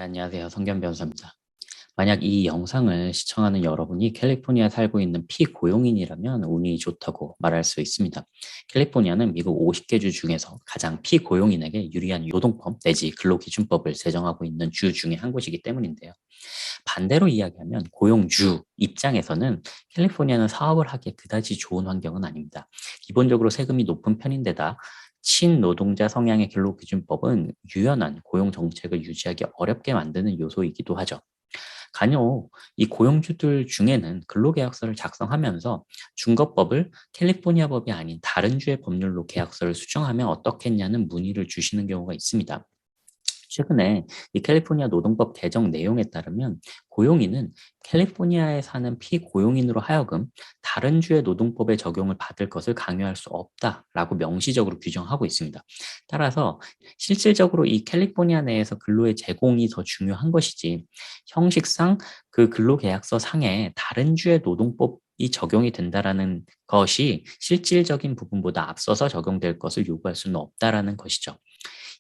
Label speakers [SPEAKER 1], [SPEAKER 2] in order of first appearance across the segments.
[SPEAKER 1] 안녕하세요. 성견 변호사입니다. 만약 이 영상을 시청하는 여러분이 캘리포니아에 살고 있는 피고용인이라면 운이 좋다고 말할 수 있습니다. 캘리포니아는 미국 50개 주 중에서 가장 피고용인에게 유리한 노동법 내지 근로기준법을 제정하고 있는 주 중에 한 곳이기 때문인데요. 반대로 이야기하면 고용주 입장에서는 캘리포니아는 사업을 하기에 그다지 좋은 환경은 아닙니다. 기본적으로 세금이 높은 편인데다 친노동자 성향의 근로기준법은 유연한 고용 정책을 유지하기 어렵게 만드는 요소이기도 하죠. 간혹 이 고용주들 중에는 근로계약서를 작성하면서 준거법을 캘리포니아 법이 아닌 다른 주의 법률로 계약서를 수정하면 어떻겠냐는 문의를 주시는 경우가 있습니다. 최근에 이 캘리포니아 노동법 개정 내용에 따르면 고용인은 캘리포니아에 사는 피고용인으로 하여금 다른 주의 노동법의 적용을 받을 것을 강요할 수 없다라고 명시적으로 규정하고 있습니다. 따라서 실질적으로 이 캘리포니아 내에서 근로의 제공이 더 중요한 것이지 형식상 그 근로계약서 상에 다른 주의 노동법이 적용이 된다라는 것이 실질적인 부분보다 앞서서 적용될 것을 요구할 수는 없다라는 것이죠.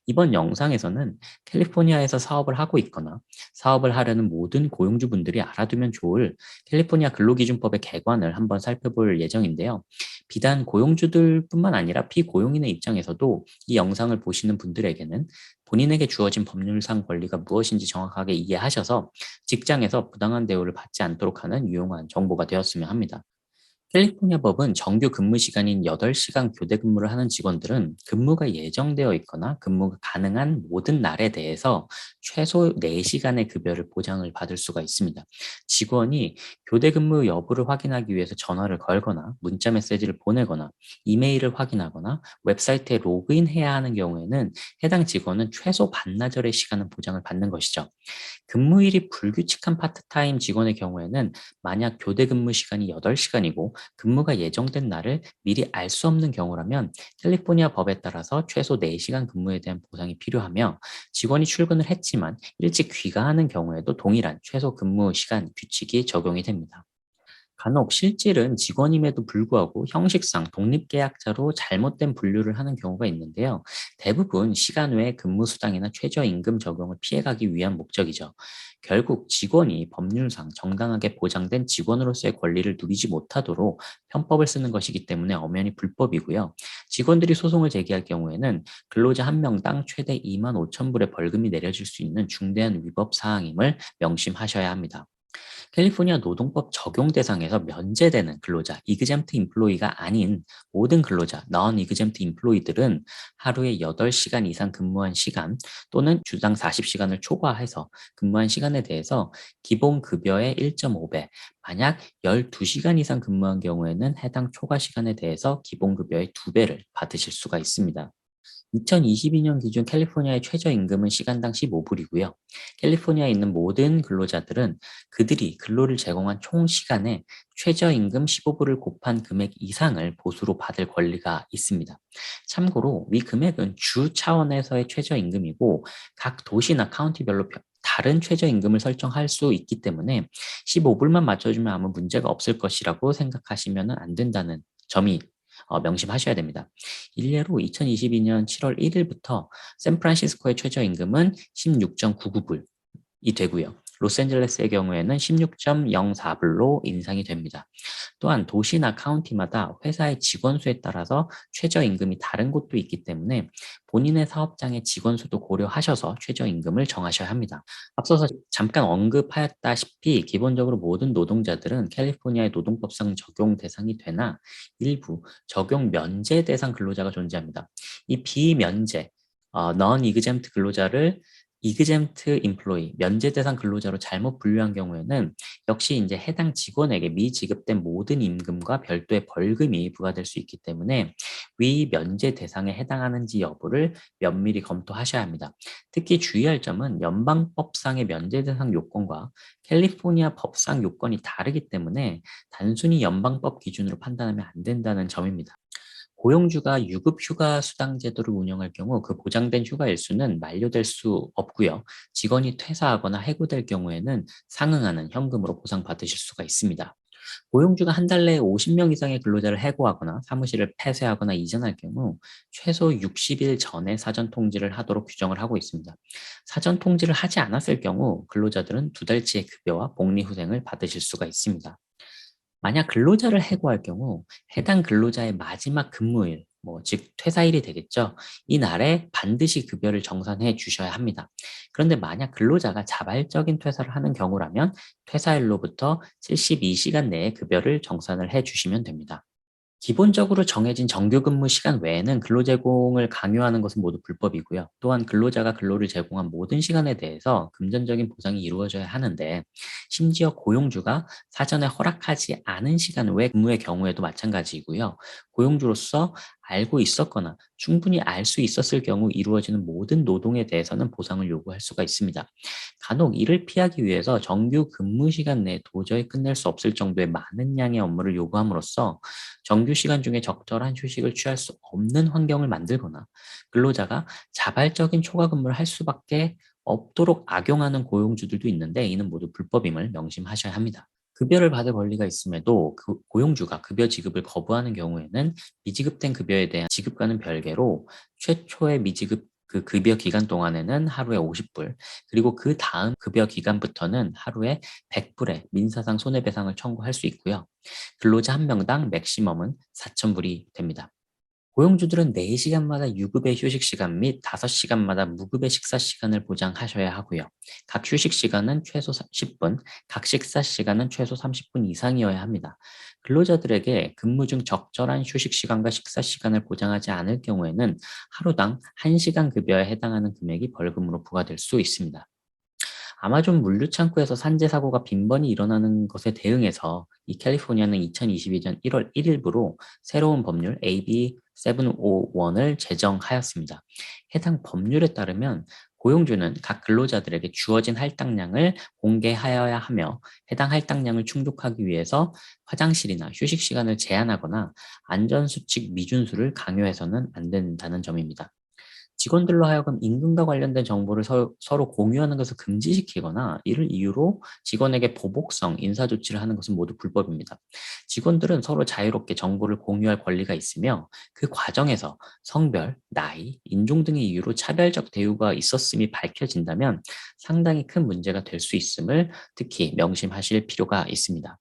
[SPEAKER 1] 이번 영상에서는 캘리포니아에서 사업을 하고 있거나 사업을 하려는 모든 고용주분들이 알아두면 좋을 캘리포니아 근로기준법의 개관을 한번 살펴볼 예정인데요. 비단 고용주들뿐만 아니라 피고용인의 입장에서도 이 영상을 보시는 분들에게는 본인에게 주어진 법률상 권리가 무엇인지 정확하게 이해하셔서 직장에서 부당한 대우를 받지 않도록 하는 유용한 정보가 되었으면 합니다. 캘리포니아 법은 정규 근무 시간인 8시간 교대 근무를 하는 직원들은 근무가 예정되어 있거나 근무가 가능한 모든 날에 대해서 최소 4시간의 급여를 보장을 받을 수가 있습니다. 직원이 교대 근무 여부를 확인하기 위해서 전화를 걸거나 문자 메시지를 보내거나 이메일을 확인하거나 웹사이트에 로그인해야 하는 경우에는 해당 직원은 최소 반나절의 시간은 보장을 받는 것이죠. 근무일이 불규칙한 파트타임 직원의 경우에는 만약 교대 근무 시간이 8시간이고 근무가 예정된 날을 미리 알 수 없는 경우라면 캘리포니아 법에 따라서 최소 4시간 근무에 대한 보상이 필요하며 직원이 출근을 했지만 일찍 귀가하는 경우에도 동일한 최소 근무 시간 규칙이 적용이 됩니다. 간혹 실질은 직원임에도 불구하고 형식상 독립계약자로 잘못된 분류를 하는 경우가 있는데요. 대부분 시간 외에 근무수당이나 최저임금 적용을 피해가기 위한 목적이죠. 결국 직원이 법률상 정당하게 보장된 직원으로서의 권리를 누리지 못하도록 편법을 쓰는 것이기 때문에 엄연히 불법이고요. 직원들이 소송을 제기할 경우에는 근로자 한 명당 최대 2만 5천 불의 벌금이 내려질 수 있는 중대한 위법 사항임을 명심하셔야 합니다. 캘리포니아 노동법 적용 대상에서 면제되는 근로자, exempt employee가 아닌 모든 근로자, non-exempt employee들은 하루에 8시간 이상 근무한 시간 또는 주당 40시간을 초과해서 근무한 시간에 대해서 기본 급여의 1.5배, 만약 12시간 이상 근무한 경우에는 해당 초과 시간에 대해서 기본 급여의 2배를 받으실 수가 있습니다. 2022년 기준 캘리포니아의 최저임금은 시간당 15불이고요. 캘리포니아에 있는 모든 근로자들은 그들이 근로를 제공한 총 시간에 최저임금 15불을 곱한 금액 이상을 보수로 받을 권리가 있습니다. 참고로 이 금액은 주 차원에서의 최저임금이고 각 도시나 카운티별로 다른 최저임금을 설정할 수 있기 때문에 15불만 맞춰주면 아무 문제가 없을 것이라고 생각하시면 안 된다는 점이 명심하셔야 됩니다. 일례로 2022년 7월 1일부터 샌프란시스코의 최저임금은 16.99불이 되고요. 로스앤젤레스의 경우에는 16.04불로 인상이 됩니다. 또한 도시나 카운티마다 회사의 직원 수에 따라서 최저임금이 다른 곳도 있기 때문에 본인의 사업장의 직원 수도 고려하셔서 최저임금을 정하셔야 합니다. 앞서서 잠깐 언급하였다시피 기본적으로 모든 노동자들은 캘리포니아의 노동법상 적용 대상이 되나 일부 적용 면제 대상 근로자가 존재합니다. 이 비면제 non-exempt 근로자를 exempt employee, 면제 대상 근로자로 잘못 분류한 경우에는 역시 이제 해당 직원에게 미지급된 모든 임금과 별도의 벌금이 부과될 수 있기 때문에 위 면제 대상에 해당하는지 여부를 면밀히 검토하셔야 합니다. 특히 주의할 점은 연방법상의 면제 대상 요건과 캘리포니아 법상 요건이 다르기 때문에 단순히 연방법 기준으로 판단하면 안 된다는 점입니다. 고용주가 유급 휴가 수당 제도를 운영할 경우 그 보장된 휴가 일수는 만료될 수 없고요. 직원이 퇴사하거나 해고될 경우에는 상응하는 현금으로 보상받으실 수가 있습니다. 고용주가 한 달 내에 50명 이상의 근로자를 해고하거나 사무실을 폐쇄하거나 이전할 경우 최소 60일 전에 사전 통지를 하도록 규정을 하고 있습니다. 사전 통지를 하지 않았을 경우 근로자들은 두 달치의 급여와 복리후생을 받으실 수가 있습니다. 만약 근로자를 해고할 경우 해당 근로자의 마지막 근무일, 즉 퇴사일이 되겠죠. 이 날에 반드시 급여를 정산해 주셔야 합니다. 그런데 만약 근로자가 자발적인 퇴사를 하는 경우라면 퇴사일로부터 72시간 내에 급여를 정산을 해 주시면 됩니다. 기본적으로 정해진 정규 근무 시간 외에는 근로 제공을 강요하는 것은 모두 불법이고요. 또한 근로자가 근로를 제공한 모든 시간에 대해서 금전적인 보상이 이루어져야 하는데, 심지어 고용주가 사전에 허락하지 않은 시간 외 근무의 경우에도 마찬가지이고요. 고용주로서 알고 있었거나 충분히 알 수 있었을 경우 이루어지는 모든 노동에 대해서는 보상을 요구할 수가 있습니다. 간혹 이를 피하기 위해서 정규 근무 시간 내에 도저히 끝낼 수 없을 정도의 많은 양의 업무를 요구함으로써 정규 시간 중에 적절한 휴식을 취할 수 없는 환경을 만들거나 근로자가 자발적인 초과 근무를 할 수밖에 없도록 악용하는 고용주들도 있는데, 이는 모두 불법임을 명심하셔야 합니다. 급여를 받을 권리가 있음에도 그 고용주가 급여 지급을 거부하는 경우에는 미지급된 급여에 대한 지급과는 별개로 최초의 미지급 그 급여 기간 동안에는 하루에 50불, 그리고 그 다음 급여 기간부터는 하루에 100불의 민사상 손해배상을 청구할 수 있고요. 근로자 한 명당 맥시멈은 4,000불이 됩니다. 고용주들은 4시간마다 유급의 휴식 시간 및 5시간마다 무급의 식사 시간을 보장하셔야 하고요. 각 휴식 시간은 최소 10분, 각 식사 시간은 최소 30분 이상이어야 합니다. 근로자들에게 근무 중 적절한 휴식 시간과 식사 시간을 보장하지 않을 경우에는 하루당 1시간 급여에 해당하는 금액이 벌금으로 부과될 수 있습니다. 아마존 물류 창구에서 산재 사고가 빈번히 일어나는 것에 대응해서 이 캘리포니아는 2022년 1월 1일부로 새로운 법률 AB 751을 제정하였습니다. 해당 법률에 따르면 고용주는 각 근로자들에게 주어진 할당량을 공개하여야 하며, 해당 할당량을 충족하기 위해서 화장실이나 휴식 시간을 제한하거나 안전수칙 미준수를 강요해서는 안 된다는 점입니다. 직원들로 하여금 임금과 관련된 정보를 서로 공유하는 것을 금지시키거나 이를 이유로 직원에게 보복성 인사 조치를 하는 것은 모두 불법입니다. 직원들은 서로 자유롭게 정보를 공유할 권리가 있으며, 그 과정에서 성별, 나이, 인종 등의 이유로 차별적 대우가 있었음이 밝혀진다면 상당히 큰 문제가 될 수 있음을 특히 명심하실 필요가 있습니다.